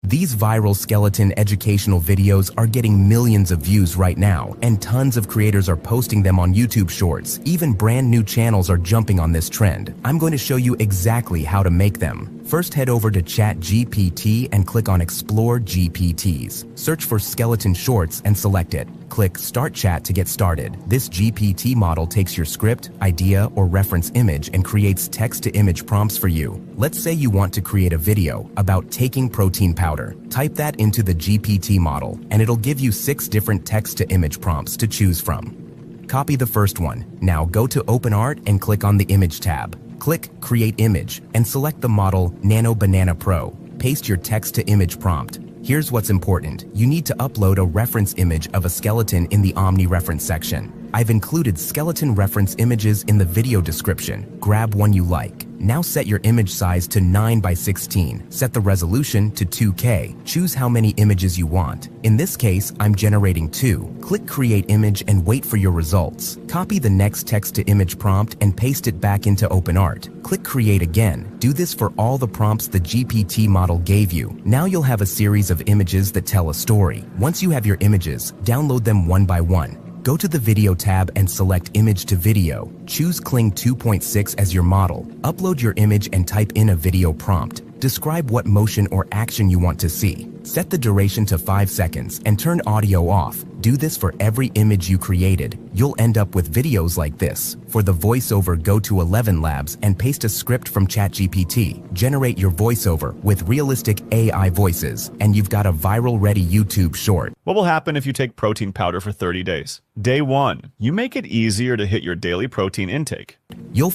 These viral skeleton educational videos are getting millions of views right now, and tons of creators are posting them on YouTube Shorts. Even brand new channels are jumping on this trend. I'm going to show you exactly how to make them. First, head over to ChatGPT and click on Explore GPTs. Search for skeleton shorts and select it. Click Start Chat to get started. This GPT model takes your script, idea, or reference image and creates text-to-image prompts for you. Let's say you want to create a video about taking protein powder. Type that into the GPT model, and it'll give you 6 different text-to-image prompts to choose from. Copy the first one. Now go to OpenArt and click on the Image tab. Click Create Image and select the model Nano Banana Pro. Paste your text-to-image prompt. Here's what's important. You need to upload a reference image of a skeleton in the Omni reference section. I've included skeleton reference images in the video description. Grab one you like. Now set your image size to 9 by 16. Set the resolution to 2K. Choose how many images you want. In this case, I'm generating 2. Click Create Image and wait for your results. Copy the next text-to-image prompt and paste it back into OpenArt. Click Create again. Do this for all the prompts the GPT model gave you. Now you'll have a series of images that tell a story. Once you have your images, download them one by one. Go to the Video tab and select Image to Video. Choose Kling 2.6 as your model. Upload your image and type in a video prompt. Describe what motion or action you want to see. Set the duration to 5 seconds and turn audio off. Do this for every image you created. You'll end up with videos like this. For the voiceover, go to 11 Labs and paste a script from ChatGPT. Generate your voiceover with realistic AI voices, and you've got a viral-ready YouTube short. What will happen if you take protein powder for 30 days? Day 1, you make it easier to hit your daily protein intake. You'll